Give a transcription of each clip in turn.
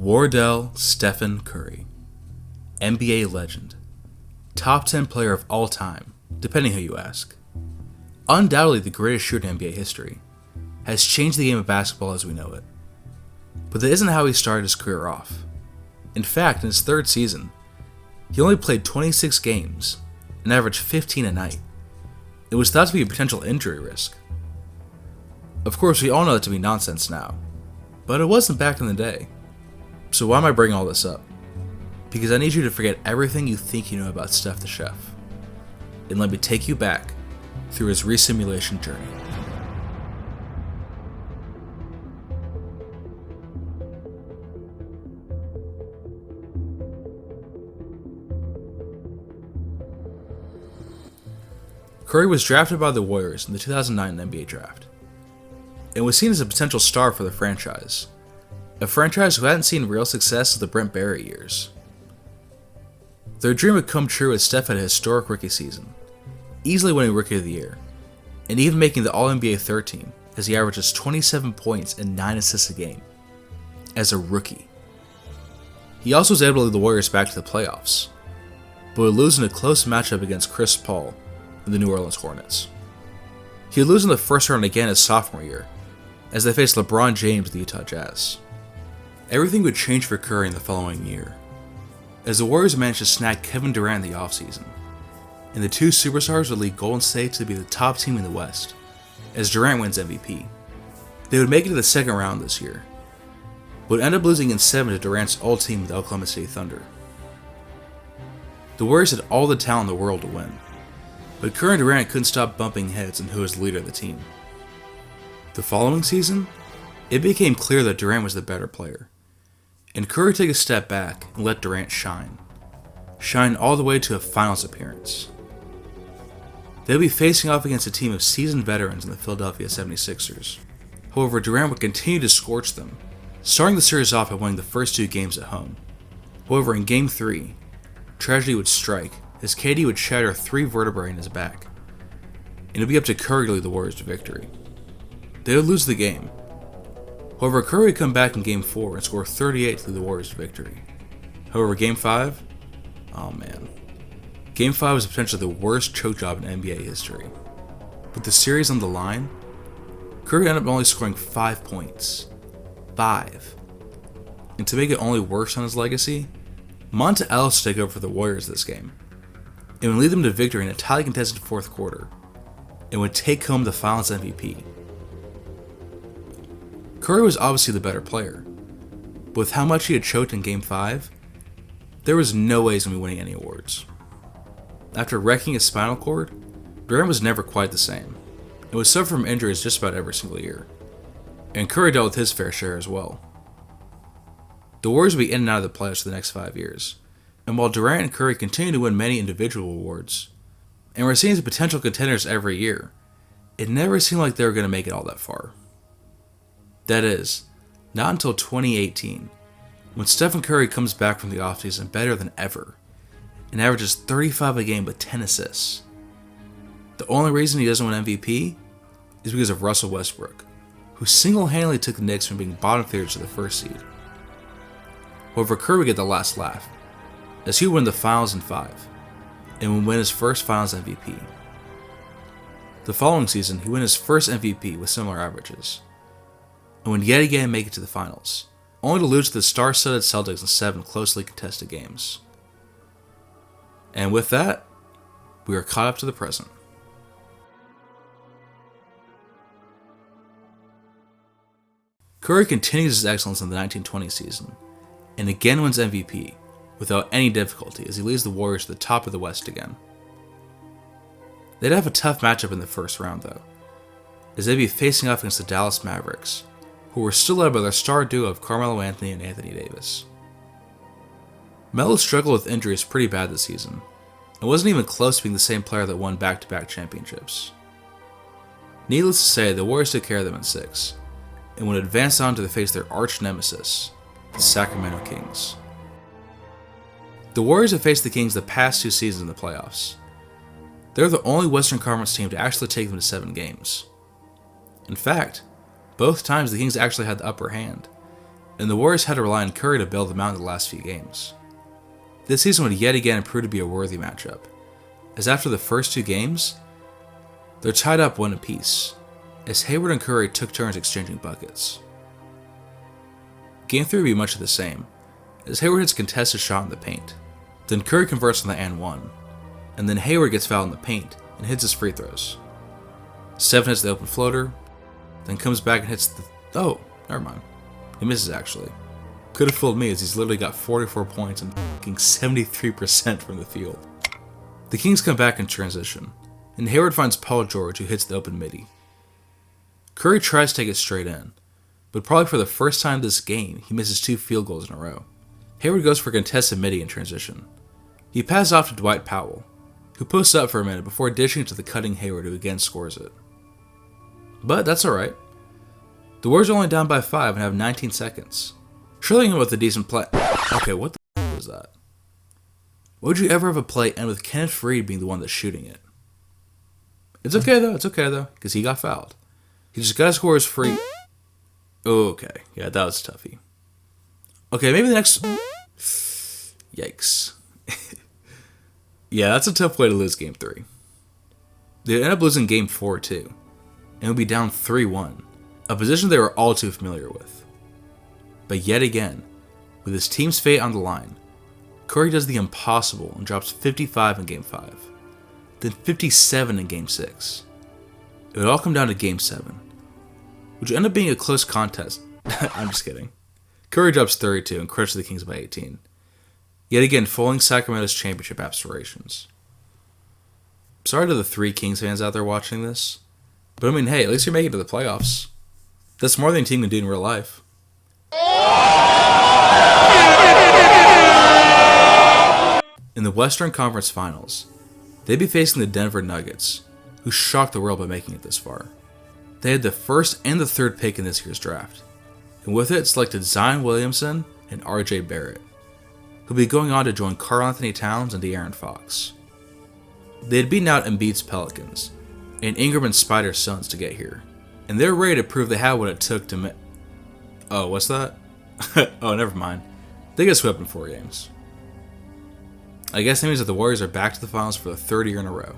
Wardell Stephen Curry, NBA legend, top 10 player of all time, depending who you ask. Undoubtedly the greatest shooter in NBA history, has changed the game of basketball as we know it. But that isn't how he started his career off. In fact, in his third season, he only played 26 games and averaged 15 a night. It was thought to be a potential injury risk. Of course, we all know that to be nonsense now, but it wasn't back in the day. So why am I bringing all this up? Because I need you to forget everything you think you know about Steph the Chef, and let me take you back through his resimulation journey. Curry was drafted by the Warriors in the 2009 NBA draft, and was seen as a potential star for the franchise, a franchise who hadn't seen real success since the Brent Barry years. Their dream would come true as Steph had a historic rookie season, easily winning Rookie of the Year, and even making the All-NBA third team as he averages 27 points and 9 assists a game, as a rookie. He also was able to lead the Warriors back to the playoffs, but would lose in a close matchup against Chris Paul and the New Orleans Hornets. He would lose in the first round again his sophomore year, as they faced LeBron James of the Utah Jazz. Everything would change for Curry in the following year, as the Warriors managed to snag Kevin Durant in the offseason, and the two superstars would lead Golden State to be the top team in the West, as Durant wins MVP. They would make it to the second round this year, but would end up losing in 7 to Durant's old team, the Oklahoma City Thunder. The Warriors had all the talent in the world to win, but Curry and Durant couldn't stop bumping heads on who was the leader of the team. The following season, it became clear that Durant was the better player, and Curry took a step back and let Durant shine all the way to a finals appearance. They would be facing off against a team of seasoned veterans in the Philadelphia 76ers. However, Durant would continue to scorch them, starting the series off by winning the first 2 games at home. However, in Game 3, tragedy would strike as KD would shatter 3 vertebrae in his back, and it would be up to Curry to lead the Warriors to victory. They would lose the game. However, Curry would come back in Game 4 and score 38 to lead the Warriors to victory. However, Game 5? Oh man. Game 5 was potentially the worst choke job in NBA history. With the series on the line, Curry ended up only scoring 5 points. 5. And to make it only worse on his legacy, Monta Ellis would take over for the Warriors this game, and would lead them to victory in a tightly contested fourth quarter, and would take home the Finals MVP. Curry was obviously the better player, but with how much he had choked in Game 5, there was no way he was going to be winning any awards. After wrecking his spinal cord, Durant was never quite the same, and would suffer from injuries just about every single year, and Curry dealt with his fair share as well. The Warriors would be in and out of the playoffs for the next 5 years, and while Durant and Curry continued to win many individual awards, and were seen as potential contenders every year, it never seemed like they were going to make it all that far. That is, not until 2018, when Stephen Curry comes back from the offseason better than ever, and averages 35 a game with 10 assists. The only reason he doesn't win MVP is because of Russell Westbrook, who single-handedly took the Knicks from being bottom feeders to the first seed. However, Curry would get the last laugh, as he would win the Finals in 5, and would win his first Finals MVP. The following season, he won his first MVP with similar averages, and would yet again make it to the Finals, only to lose to the star-studded Celtics in 7 closely contested games. And with that, we are caught up to the present. Curry continues his excellence in the 1920 season, and again wins MVP, without any difficulty as he leads the Warriors to the top of the West again. They'd have a tough matchup in the first round though, as they'd be facing off against the Dallas Mavericks, who were still led by their star duo of Carmelo Anthony and Anthony Davis. Melo struggled with injuries pretty bad this season, and wasn't even close to being the same player that won back-to-back championships. Needless to say, the Warriors took care of them in 6, and would advance on to face their arch nemesis, the Sacramento Kings. The Warriors have faced the Kings the past 2 seasons in the playoffs. They're the only Western Conference team to actually take them to 7 games. In fact, both times the Kings actually had the upper hand, and the Warriors had to rely on Curry to bail them out in the last few games. This season would yet again prove to be a worthy matchup, as after the first 2 games, they're tied up 1 apiece, as Hayward and Curry took turns exchanging buckets. Game 3 would be much of the same, as Hayward hits a contested shot in the paint, then Curry converts on the and 1, and then Hayward gets fouled in the paint and hits his free throws. 7 hits the open floater, then comes back and hits the... oh, never mind. He misses actually. Could have fooled me as he's literally got 44 points and f***ing 73% from the field. The Kings come back in transition, and Hayward finds Paul George who hits the open midi. Curry tries to take it straight in, but probably for the first time this game, he misses 2 field goals in a row. Hayward goes for a contested midi in transition. He passes off to Dwight Powell, who posts up for a minute before dishing it to the cutting Hayward who again scores it. But that's alright. The Warriors are only down by 5 and have 19 seconds. Surely with a decent play... okay, what the f*** was that? Why would you ever have a play end with Kenneth Faried being the one that's shooting it? It's okay though, because he got fouled. He just gotta score his free... okay, yeah, that was toughie. Okay, maybe the next... yikes. Yeah, that's a tough way to lose Game 3. They end up losing Game 4 too, and would be down 3-1, a position they were all too familiar with. But yet again, with his team's fate on the line, Curry does the impossible and drops 55 in Game 5, then 57 in Game 6. It would all come down to Game 7, which would end up being a close contest. I'm just kidding. Curry drops 32 and crushes the Kings by 18. Yet again, foiling Sacramento's championship aspirations. Sorry to the 3 Kings fans out there watching this, but I mean, hey, at least you're making it to the playoffs. That's more than a team can do in real life. In the Western Conference Finals, they'd be facing the Denver Nuggets, who shocked the world by making it this far. They had the 1st and the 3rd pick in this year's draft, and with it selected Zion Williamson and R.J. Barrett, who'll be going on to join Karl Anthony Towns and De'Aaron Fox. They had beaten out Embiid's Pelicans and Ingram and Spider's Suns to get here, and they're ready to prove they had what it took to oh, what's that? Oh, never mind. They get swept in 4 games. I guess that means that the Warriors are back to the finals for the 3rd year in a row.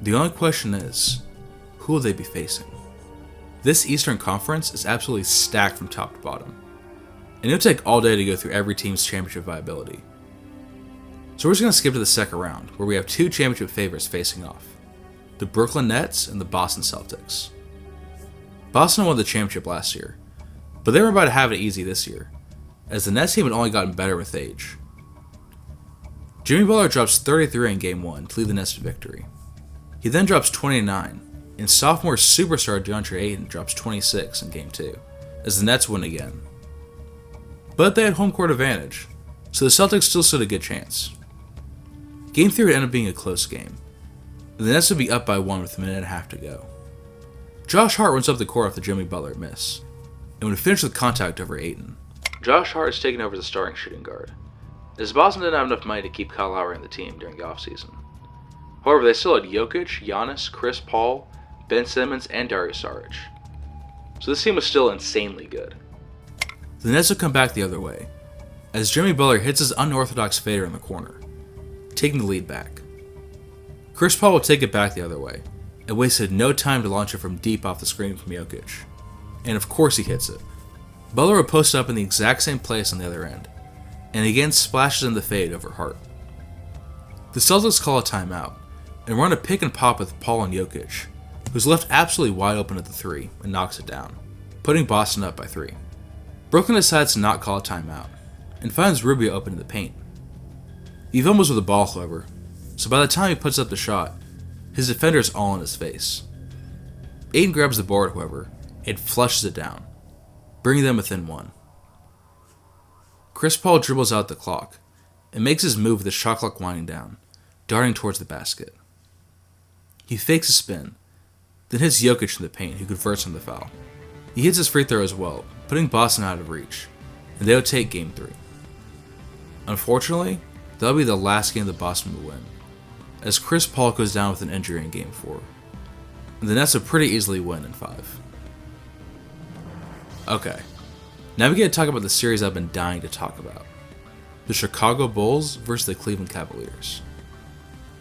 The only question is, who will they be facing? This Eastern Conference is absolutely stacked from top to bottom, and it'll take all day to go through every team's championship viability. So we're just going to skip to the second round, where we have 2 championship favorites facing off, the Brooklyn Nets and the Boston Celtics. Boston won the championship last year, but they were about to have it easy this year, as the Nets team had only gotten better with age. Jimmy Butler drops 33 in Game 1 to lead the Nets to victory. He then drops 29, and sophomore superstar DeAndre Ayton drops 26 in Game 2, as the Nets win again. But they had home court advantage, so the Celtics still stood a good chance. Game 3 would end up being a close game, and the Nets would be up by 1 with a minute and a half to go. Josh Hart runs up the court off the Jimmy Butler miss, and would finish with contact over Ayton. Josh Hart is taken over as the starting shooting guard, as Boston didn't have enough money to keep Kyle Lowry in the team during the offseason. However, they still had Jokic, Giannis, Chris Paul, Ben Simmons, and Dario Saric. So this team was still insanely good. The Nets would come back the other way, as Jimmy Butler hits his unorthodox fader in the corner, taking the lead back. Chris Paul would take it back the other way, and wasted no time to launch it from deep off the screen from Jokic. And of course he hits it. Butler would post up in the exact same place on the other end, and again splashes in the fade over Hart. The Celtics call a timeout, and run a pick and pop with Paul and Jokic, who's left absolutely wide open at the 3 and knocks it down, putting Boston up by 3. Brooklyn decides to not call a timeout, and finds Rubio open in the paint. He fumbles with the ball, however, so by the time he puts up the shot, his defender is all in his face. Ayton grabs the board, however, and flushes it down, bringing them within 1. Chris Paul dribbles out the clock, and makes his move with the shot clock winding down, darting towards the basket. He fakes a spin, then hits Jokic in the paint, who converts on the foul. He hits his free throw as well, putting Boston out of reach, and they would take Game 3. Unfortunately, that'll be the last game that Boston will win, as Chris Paul goes down with an injury in Game 4, and the Nets would pretty easily win in 5. Okay, Now we get to talk about the series I've been dying to talk about. The Chicago Bulls versus the Cleveland Cavaliers.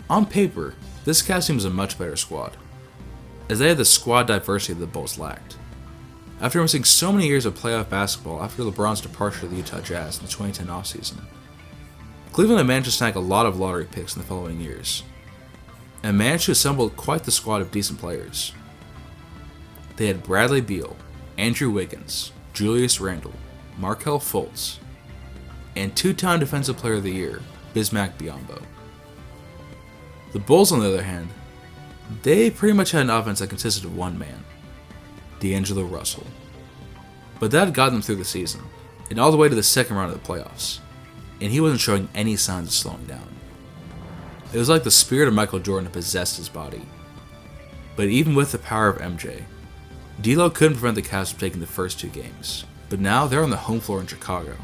On paper, this Cavs team is a much better squad, as they had the squad diversity that the Bulls lacked. After missing so many years of playoff basketball after LeBron's departure to the Utah Jazz in the 2010 offseason, Cleveland had managed to snag a lot of lottery picks in the following years, and managed to assemble quite the squad of decent players. They had Bradley Beal, Andrew Wiggins, Julius Randle, Markelle Fultz, and two-time Defensive Player of the Year, Bismack Biyombo. The Bulls, on the other hand, they pretty much had an offense that consisted of one man, D'Angelo Russell. But that had gotten them through the season, and all the way to the second round of the playoffs, and he wasn't showing any signs of slowing down. It was like the spirit of Michael Jordan had possessed his body. But even with the power of MJ, D'Lo couldn't prevent the Cavs from taking the first 2 games. But now they're on the home floor in Chicago,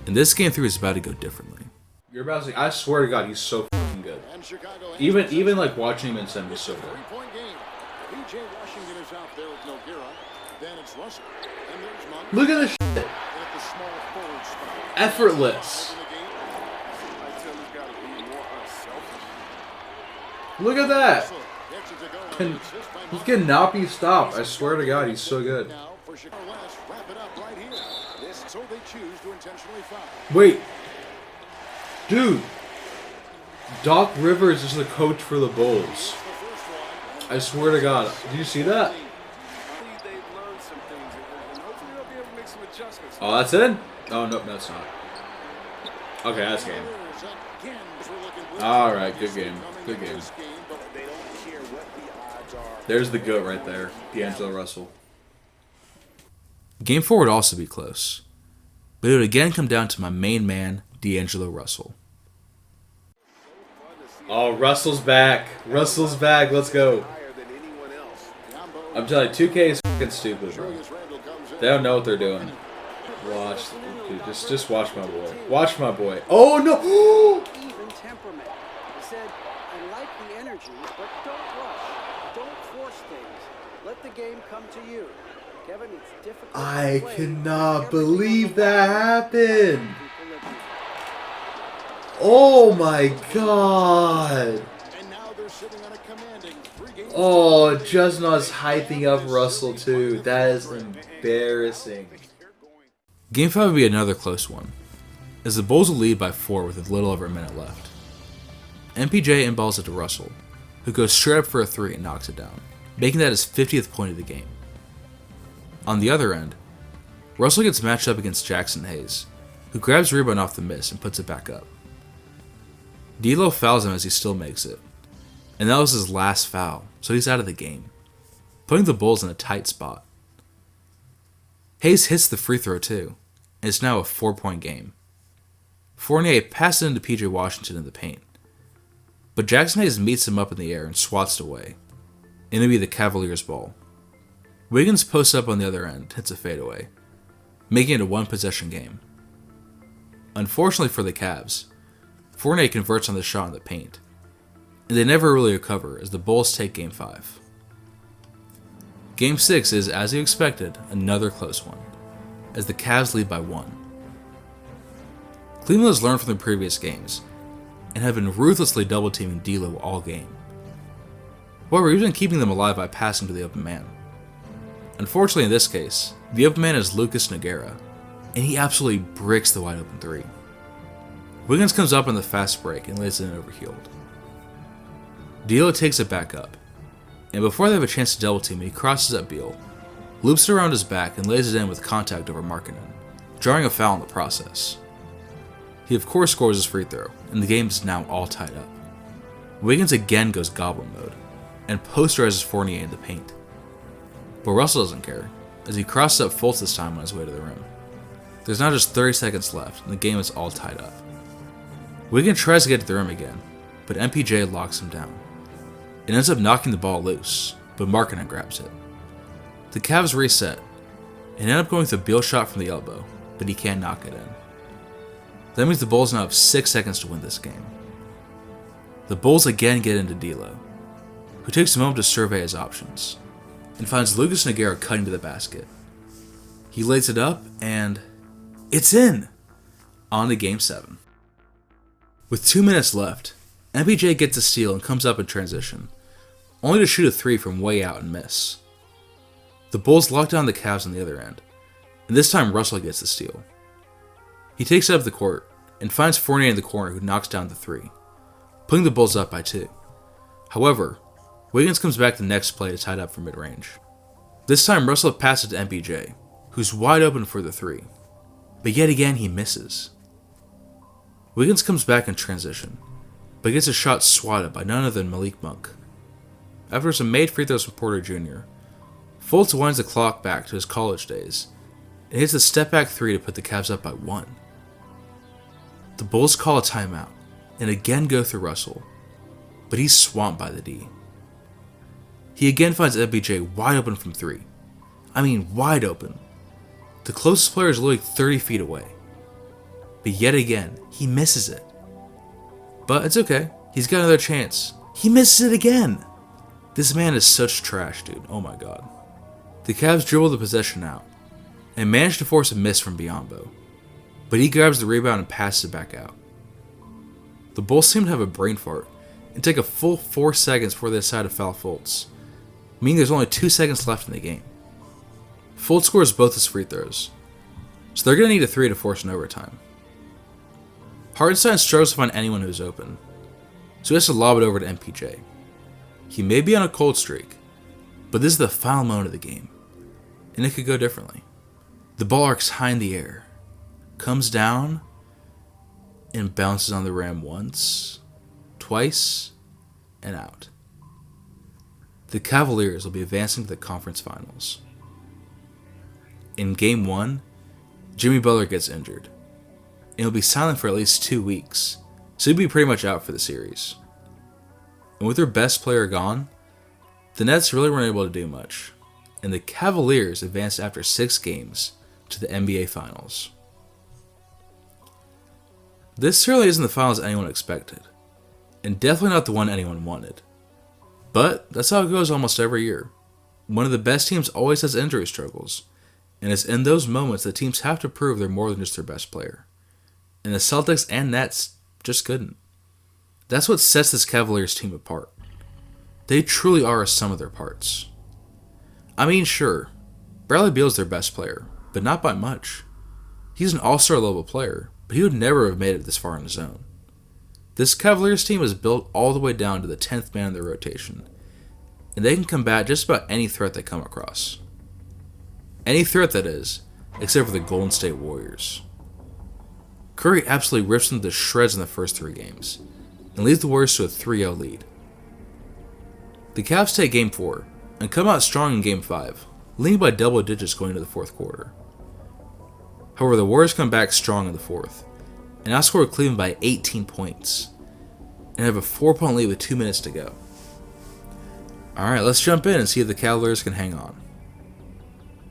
and this game 3 is about to go differently. You're about to say, I swear to God, he's so fucking good. Even like watching him in sim, he's so good. Look at this shit. Effortless. Look at that. He cannot be stopped. I swear to God, he's so good. Wait. Dude. Doc Rivers is the coach for the Bulls. I swear to God. Did you see that? Oh, that's it? Oh, no, that's not. Okay, that's game. Alright, good game. Good game. There's the GOAT right there, D'Angelo Russell. Game 4 would also be close, but it would again come down to my main man, D'Angelo Russell. Oh, Russell's back. Russell's back. Let's go. I'm telling you, 2K is fucking stupid, bro. They don't know what they're doing. Watch, dude, just watch my boy. Watch my boy. Oh no! Even temperament. He said, I like the energy, but don't rush. Don't force things. Let the game come to you. Kevin, it's difficult. I cannot believe that happened. Oh my God. Oh, Jusnot's hyping up Russell too. That is embarrassing. Game 5 would be another close one, as the Bulls will lead by 4 with a little over a minute left. MPJ inballs it to Russell, who goes straight up for a 3 and knocks it down, making that his 50th point of the game. On the other end, Russell gets matched up against Jackson Hayes, who grabs the rebound off the miss and puts it back up. D'Lo fouls him as he still makes it, and that was his last foul, so he's out of the game, putting the Bulls in a tight spot. Hayes hits the free throw too, and it's now a 4-point game. Fournier passes into PJ Washington in the paint, but Jackson Hayes meets him up in the air and swats it away, and it'll be the Cavaliers' ball. Wiggins posts up on the other end, hits a fadeaway, making it a 1-possession game. Unfortunately for the Cavs, Fournier converts on the shot in the paint, and they never really recover as the Bulls take Game 5. Game 6 is, as you expected, another close one, as the Cavs lead by 1. Cleveland has learned from the previous games, and have been ruthlessly double-teaming D'Lo all game. However, he's been keeping them alive by passing to the open man. Unfortunately in this case, the open man is Lucas Nogueira, and he absolutely bricks the wide open 3. Wiggins comes up on the fast break and lays it in overhealed. D'Lo takes it back up, and before they have a chance to double team, he crosses up Beal, loops it around his back and lays it in with contact over Markkanen, drawing a foul in the process. He of course scores his free throw, and the game is now all tied up. Wiggins again goes goblin mode, and posterizes Fournier in the paint. But Russell doesn't care, as he crosses up Fultz this time on his way to the rim. There's now just 30 seconds left, and the game is all tied up. Wiggins tries to get to the rim again, but MPJ locks him down. It ends up knocking the ball loose, but Markkanen grabs it. The Cavs reset, and end up going with a Beal shot from the elbow, but he can't knock it in. That means the Bulls now have 6 seconds to win this game. The Bulls again get into D'Lo, who takes a moment to survey his options, and finds Lucas Nogueira cutting to the basket. He lays it up, and it's in! On to Game 7. With 2 minutes left, MPJ gets a steal and comes up in transition, only to shoot a 3 from way out and miss. The Bulls lock down the Cavs on the other end, and this time Russell gets the steal. He takes it up the court, and finds Fournier in the corner who knocks down the 3, putting the Bulls up by 2. However, Wiggins comes back the next play to tie it up for mid-range. This time Russell passes to MPJ, who's wide open for the 3, but yet again he misses. Wiggins comes back in transition, but gets a shot swatted by none other than Malik Monk. After some made free throws from Porter Jr., Fultz winds the clock back to his college days and hits a step-back 3 to put the Cavs up by 1. The Bulls call a timeout and again go through Russell, but he's swamped by the D. He again finds MPJ wide open from 3. I mean wide open. The closest player is literally 30 feet away. But yet again, he misses it. But it's okay, he's got another chance. He misses it again! This man is such trash, dude. Oh my god. The Cavs dribble the possession out, and manage to force a miss from Biyombo, but he grabs the rebound and passes it back out. The Bulls seem to have a brain fart, and take a full 4 seconds before they decide to foul Fultz, meaning there's only 2 seconds left in the game. Fultz scores both his free throws, so they're going to need a 3 to force an overtime. Hartenstein struggles to find anyone who's open, so he has to lob it over to MPJ. He may be on a cold streak, but this is the final moment of the game, and it could go differently. The ball arcs high in the air, comes down, and bounces on the rim once, twice, and out. The Cavaliers will be advancing to the conference finals. In Game 1, Jimmy Butler gets injured, and he'll be silent for at least 2 weeks, so he'll be pretty much out for the series. And with their best player gone, the Nets really weren't able to do much, and the Cavaliers advanced after 6 games to the NBA Finals. This certainly isn't the finals anyone expected, and definitely not the one anyone wanted. But that's how it goes almost every year. One of the best teams always has injury struggles, and it's in those moments that teams have to prove they're more than just their best player. And the Celtics and Nets just couldn't. That's what sets this Cavaliers team apart. They truly are a sum of their parts. I mean, sure, Bradley Beal's their best player, but not by much. He's an all-star level player, but he would never have made it this far on his own. This Cavaliers team is built all the way down to the 10th man in their rotation, and they can combat just about any threat they come across. Any threat, that is, except for the Golden State Warriors. Curry absolutely rips them to shreds in the first 3 games, and leads the Warriors to a 3-0 lead. The Cavs take Game 4, and come out strong in Game 5, leading by double digits going into the 4th quarter. However, the Warriors come back strong in the 4th, and outscore Cleveland by 18 points, and have a 4-point lead with 2 minutes to go. Alright, let's jump in and see if the Cavaliers can hang on.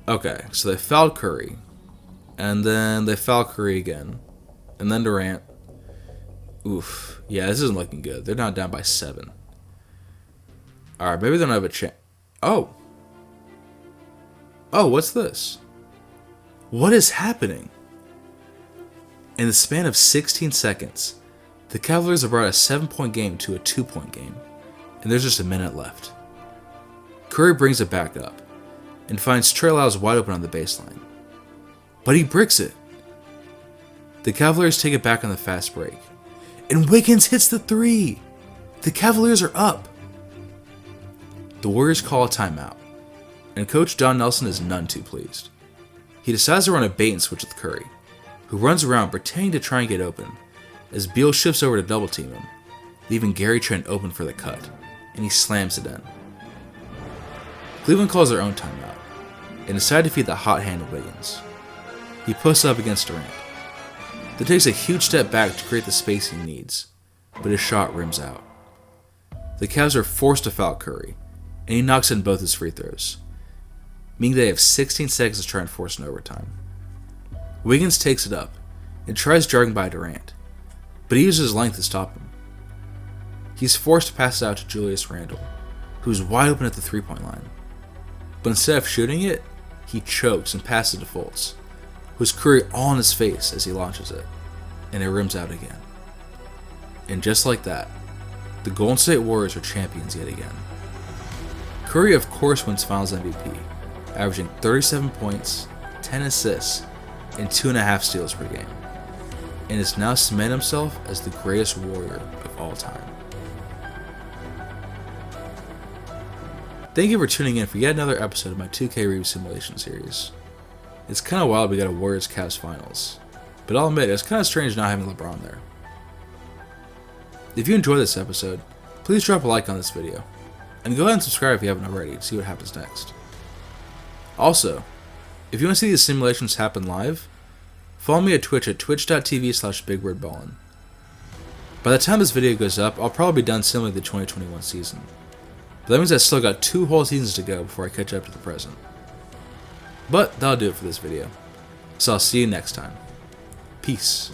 Okay, so they fouled Curry, and then they fouled Curry again, and then Durant. Oof, yeah, this isn't looking good. They're now down by 7. Alright, maybe they don't have a chance. Oh, what's this? What is happening? In the span of 16 seconds, the Cavaliers have brought a 7-point game to a 2-point game, and there's just a minute left. Curry brings it back up, and finds Trey Lyles wide open on the baseline. But he bricks it. The Cavaliers take it back on the fast break, and Wiggins hits the 3! The Cavaliers are up! The Warriors call a timeout, and Coach Don Nelson is none too pleased. He decides to run a bait and switch with Curry, who runs around pretending to try and get open, as Beal shifts over to double team him, leaving Gary Trent open for the cut, and he slams it in. Cleveland calls their own timeout, and decide to feed the hot hand of Wiggins. He puts up against Durant, then takes a huge step back to create the space he needs, but his shot rims out. The Cavs are forced to foul Curry, and he knocks in both his free throws, meaning they have 16 seconds to try and force an overtime. Wiggins takes it up and tries jogging by Durant, but he uses his length to stop him. He's forced to pass it out to Julius Randle, who's wide open at the 3-point line. But instead of shooting it, he chokes and passes to Fultz, who's Curry all in his face as he launches it, and it rims out again. And just like that, the Golden State Warriors are champions yet again. Curry of course wins Finals MVP, averaging 37 points, 10 assists, and 2.5 steals per game, and has now cemented himself as the greatest Warrior of all time. Thank you for tuning in for yet another episode of my 2K ReSimulation series. It's kinda wild we got a Warriors-Cavs finals, but I'll admit it's kinda strange not having LeBron there. If you enjoyed this episode, please drop a like on this video, and go ahead and subscribe if you haven't already to see what happens next. Also, if you want to see these simulations happen live, follow me at Twitch at twitch.tv/BigWordBallin. By the time this video goes up, I'll probably be done simuling the 2021 season. But that means I still got 2 whole seasons to go before I catch up to the present. But that'll do it for this video. So I'll see you next time. Peace.